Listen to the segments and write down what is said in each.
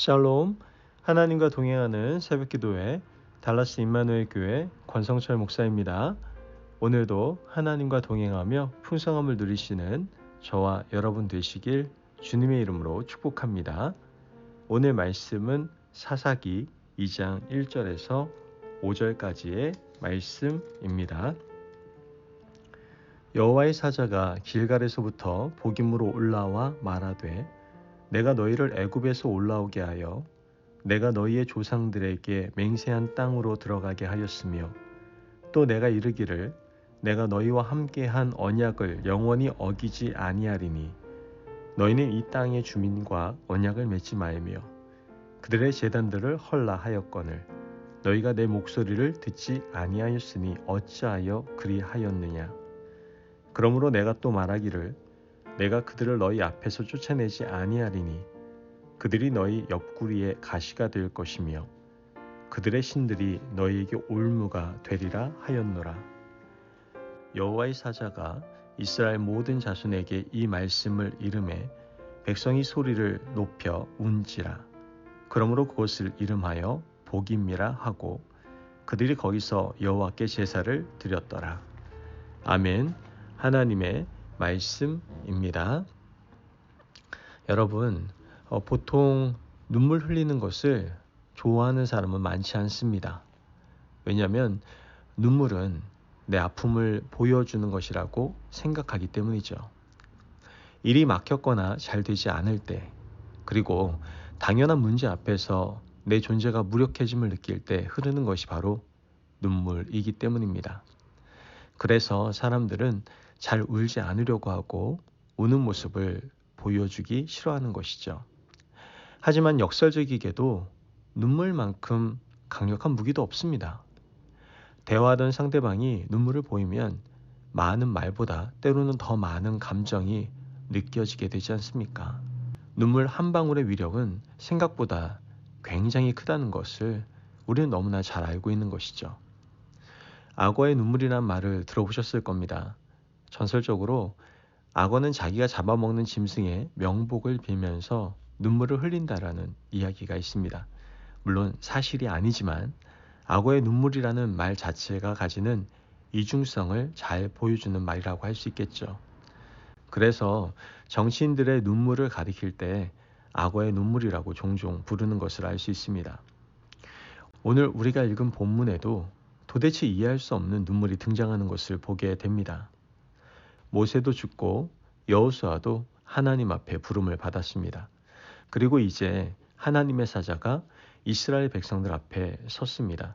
샬롬, 하나님과 동행하는 새벽기도회 달라스 임마누엘 교회 권성철 목사입니다. 오늘도 하나님과 동행하며 풍성함을 누리시는 저와 여러분 되시길 주님의 이름으로 축복합니다. 오늘 말씀은 사사기 2장 1절에서 5절까지의 말씀입니다. 여호와의 사자가 길갈에서부터 보김으로 올라와 말하되 내가 너희를 애굽에서 올라오게 하여 내가 너희의 조상들에게 맹세한 땅으로 들어가게 하였으며 또 내가 이르기를 내가 너희와 함께한 언약을 영원히 어기지 아니하리니 너희는 이 땅의 주민과 언약을 맺지 말며 그들의 제단들을 헐라 하였거늘 너희가 내 목소리를 듣지 아니하였으니 어찌하여 그리하였느냐. 그러므로 내가 또 말하기를 내가 그들을 너희 앞에서 쫓아내지 아니하리니 그들이 너희 옆구리에 가시가 될 것이며 그들의 신들이 너희에게 올무가 되리라 하였노라. 여호와의 사자가 이스라엘 모든 자손에게 이 말씀을 이름해 백성이 소리를 높여 운지라. 그러므로 그것을 이름하여 보김이라 하고 그들이 거기서 여호와께 제사를 드렸더라. 아멘. 하나님의 말씀입니다. 여러분, 보통 눈물 흘리는 것을 좋아하는 사람은 많지 않습니다. 왜냐하면 눈물은 내 아픔을 보여주는 것이라고 생각하기 때문이죠. 일이 막혔거나 잘 되지 않을 때, 그리고 당연한 문제 앞에서 내 존재가 무력해짐을 느낄 때 흐르는 것이 바로 눈물이기 때문입니다. 그래서 사람들은 잘 울지 않으려고 하고 우는 모습을 보여주기 싫어하는 것이죠. 하지만 역설적이게도 눈물만큼 강력한 무기도 없습니다. 대화하던 상대방이 눈물을 보이면 많은 말보다 때로는 더 많은 감정이 느껴지게 되지 않습니까? 눈물 한 방울의 위력은 생각보다 굉장히 크다는 것을 우리는 너무나 잘 알고 있는 것이죠. 악어의 눈물이란 말을 들어보셨을 겁니다. 전설적으로 악어는 자기가 잡아먹는 짐승의 명복을 빌면서 눈물을 흘린다라는 이야기가 있습니다. 물론 사실이 아니지만 악어의 눈물이라는 말 자체가 가지는 이중성을 잘 보여주는 말이라고 할 수 있겠죠. 그래서 정치인들의 눈물을 가리킬 때 악어의 눈물이라고 종종 부르는 것을 알 수 있습니다. 오늘 우리가 읽은 본문에도 도대체 이해할 수 없는 눈물이 등장하는 것을 보게 됩니다. 모세도 죽고 여호수아도 하나님 앞에 부름을 받았습니다. 그리고 이제 하나님의 사자가 이스라엘 백성들 앞에 섰습니다.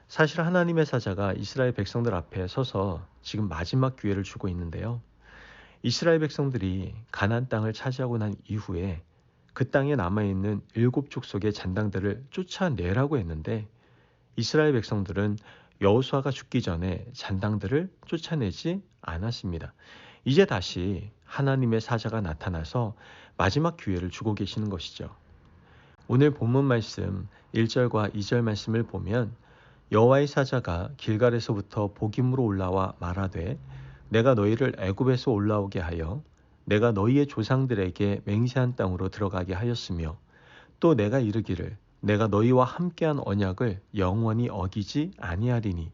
사실 하나님의 사자가 이스라엘 백성들 앞에 서서 지금 마지막 기회를 주고 있는데요. 이스라엘 백성들이 가나안 땅을 차지하고 난 이후에 그 땅에 남아있는 7족속의 잔당들을 쫓아내라고 했는데 이스라엘 백성들은 여호수아가 죽기 전에 잔당들을 쫓아내지 않았습니다. 이제 다시 하나님의 사자가 나타나서 마지막 기회를 주고 계시는 것이죠. 오늘 본문 말씀 1절과 2절 말씀을 보면 여호와의 사자가 길갈에서부터 보김으로 올라와 말하되 내가 너희를 애굽에서 올라오게 하여 내가 너희의 조상들에게 맹세한 땅으로 들어가게 하였으며 또 내가 이르기를 내가 너희와 함께한 언약을 영원히 어기지 아니하리니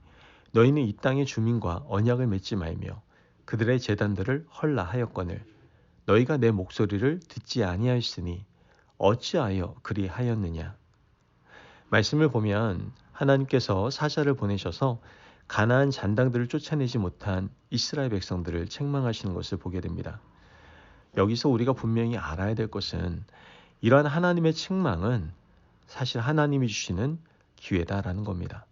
너희는 이 땅의 주민과 언약을 맺지 말며 그들의 제단들을 헐라 하였거늘 너희가 내 목소리를 듣지 아니하였으니 어찌하여 그리하였느냐. 말씀을 보면 하나님께서 사자를 보내셔서 가나안 잔당들을 쫓아내지 못한 이스라엘 백성들을 책망하시는 것을 보게 됩니다. 여기서 우리가 분명히 알아야 될 것은 이러한 하나님의 책망은 사실 하나님이 주시는 기회다라는 겁니다.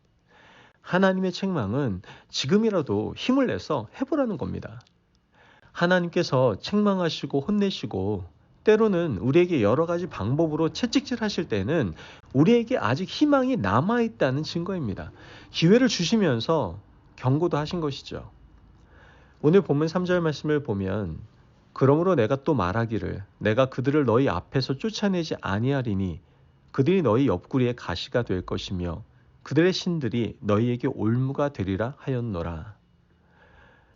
하나님의 책망은 지금이라도 힘을 내서 해보라는 겁니다. 하나님께서 책망하시고 혼내시고 때로는 우리에게 여러 가지 방법으로 채찍질하실 때는 우리에게 아직 희망이 남아있다는 증거입니다. 기회를 주시면서 경고도 하신 것이죠. 오늘 본문 3절 말씀을 보면 그러므로 내가 또 말하기를 내가 그들을 너희 앞에서 쫓아내지 아니하리니 그들이 너희 옆구리에 가시가 될 것이며 그들의 신들이 너희에게 올무가 되리라 하였노라.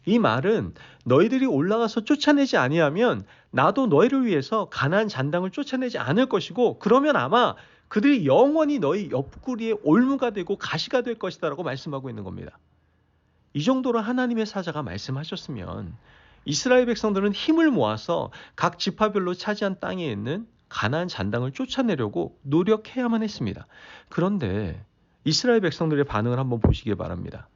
이 말은 너희들이 올라가서 쫓아내지 아니하면 나도 너희를 위해서 가나안 잔당을 쫓아내지 않을 것이고 그러면 아마 그들이 영원히 너희 옆구리에 올무가 되고 가시가 될 것이다라고 말씀하고 있는 겁니다. 이 정도로 하나님의 사자가 말씀하셨으면 이스라엘 백성들은 힘을 모아서 각 지파별로 차지한 땅에 있는 가나안 잔당을 쫓아내려고 노력해야만 했습니다. 그런데 이스라엘 백성들의 반응을 한번 보시기 바랍니다.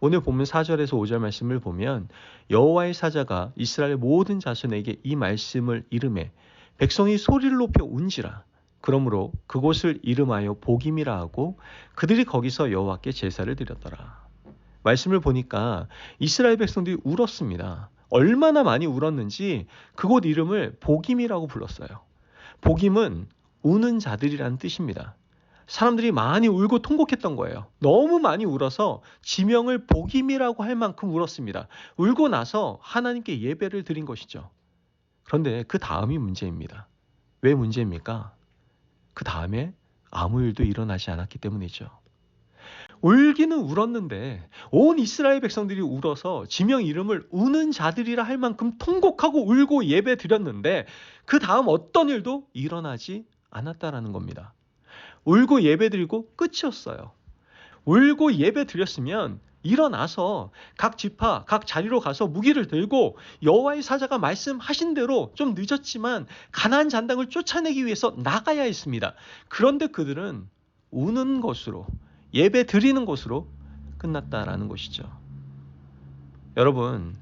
오늘 본문 4절에서 5절 말씀을 보면 여호와의 사자가 이스라엘 모든 자손에게 이 말씀을 이르매 백성이 소리를 높여 운지라. 그러므로 그곳을 이름하여 복임이라 하고 그들이 거기서 여호와께 제사를 드렸더라. 말씀을 보니까 이스라엘 백성들이 울었습니다. 얼마나 많이 울었는지 그곳 이름을 복임이라고 불렀어요. 복임은 우는 자들이라는 뜻입니다. 사람들이 많이 울고 통곡했던 거예요. 너무 많이 울어서 지명을 복임이라고 할 만큼 울었습니다. 울고 나서 하나님께 예배를 드린 것이죠. 그런데 그 다음이 문제입니다. 왜 문제입니까? 그 다음에 아무 일도 일어나지 않았기 때문이죠. 울기는 울었는데 온 이스라엘 백성들이 울어서 지명 이름을 우는 자들이라 할 만큼 통곡하고 울고 예배 드렸는데 그 다음 어떤 일도 일어나지 않았다라는 겁니다. 울고 예배 드리고 끝이었어요. 울고 예배 드렸으면 일어나서 각 지파, 각 자리로 가서 무기를 들고 여호와의 사자가 말씀하신 대로 좀 늦었지만 가나안 잔당을 쫓아내기 위해서 나가야 했습니다. 그런데 그들은 우는 것으로 예배 드리는 것으로 끝났다라는 것이죠. 여러분,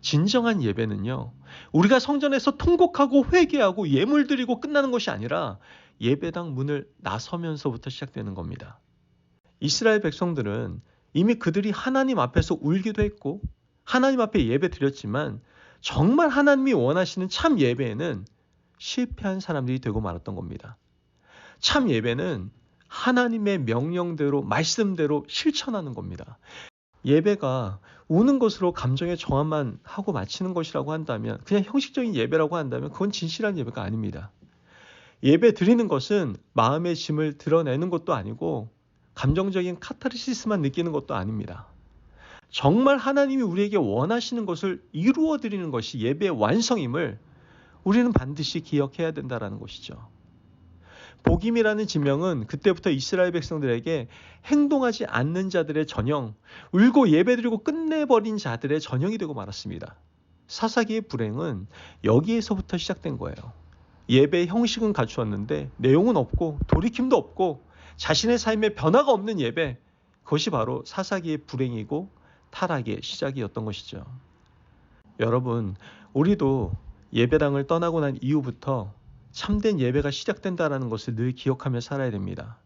진정한 예배는요, 우리가 성전에서 통곡하고 회개하고 예물 드리고 끝나는 것이 아니라 예배당 문을 나서면서부터 시작되는 겁니다. 이스라엘 백성들은 이미 그들이 하나님 앞에서 울기도 했고 하나님 앞에 예배 드렸지만 정말 하나님이 원하시는 참 예배에는 실패한 사람들이 되고 말았던 겁니다. 참 예배는 하나님의 명령대로 말씀대로 실천하는 겁니다. 예배가 우는 것으로 감정의 정함만 하고 마치는 것이라고 한다면, 그냥 형식적인 예배라고 한다면 그건 진실한 예배가 아닙니다. 예배 드리는 것은 마음의 짐을 드러내는 것도 아니고 감정적인 카타르시스만 느끼는 것도 아닙니다. 정말 하나님이 우리에게 원하시는 것을 이루어 드리는 것이 예배의 완성임을 우리는 반드시 기억해야 된다는 것이죠. 복임이라는 지명은 그때부터 이스라엘 백성들에게 행동하지 않는 자들의 전형, 울고 예배드리고 끝내버린 자들의 전형이 되고 말았습니다. 사사기의 불행은 여기에서부터 시작된 거예요. 예배의 형식은 갖추었는데 내용은 없고 돌이킴도 없고 자신의 삶에 변화가 없는 예배, 그것이 바로 사사기의 불행이고 타락의 시작이었던 것이죠. 여러분, 우리도 예배당을 떠나고 난 이후부터 참된 예배가 시작된다는 것을 늘 기억하며 살아야 됩니다.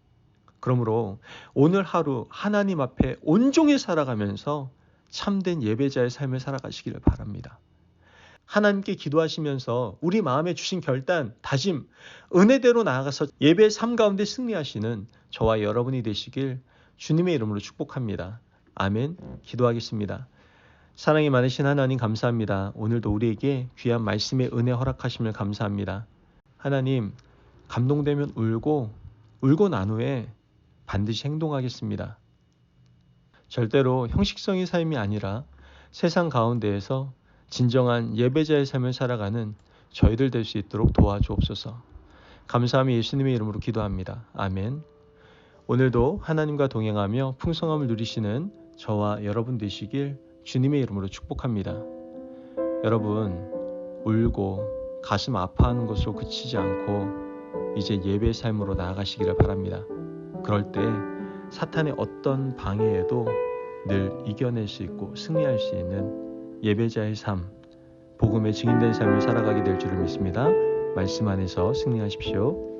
그러므로 오늘 하루 하나님 앞에 온종일 살아가면서 참된 예배자의 삶을 살아가시기를 바랍니다. 하나님께 기도하시면서 우리 마음에 주신 결단, 다짐, 은혜대로 나아가서 예배의 삶 가운데 승리하시는 저와 여러분이 되시길 주님의 이름으로 축복합니다. 아멘. 기도하겠습니다. 사랑이 많으신 하나님 감사합니다. 오늘도 우리에게 귀한 말씀의 은혜 허락하심을 감사합니다. 하나님, 감동되면 울고 난 후에 반드시 행동하겠습니다. 절대로 형식성의 삶이 아니라 세상 가운데에서 진정한 예배자의 삶을 살아가는 저희들 될 수 있도록 도와주옵소서. 감사하며 예수님의 이름으로 기도합니다. 아멘. 오늘도 하나님과 동행하며 풍성함을 누리시는 저와 여러분 되시길 주님의 이름으로 축복합니다. 여러분, 울고 가슴 아파하는 것으로 그치지 않고 이제 예배의 삶으로 나아가시기를 바랍니다. 그럴 때 사탄의 어떤 방해에도 늘 이겨낼 수 있고 승리할 수 있는 예배자의 삶, 복음의 증인된 삶을 살아가게 될 줄을 믿습니다. 말씀 안에서 승리하십시오.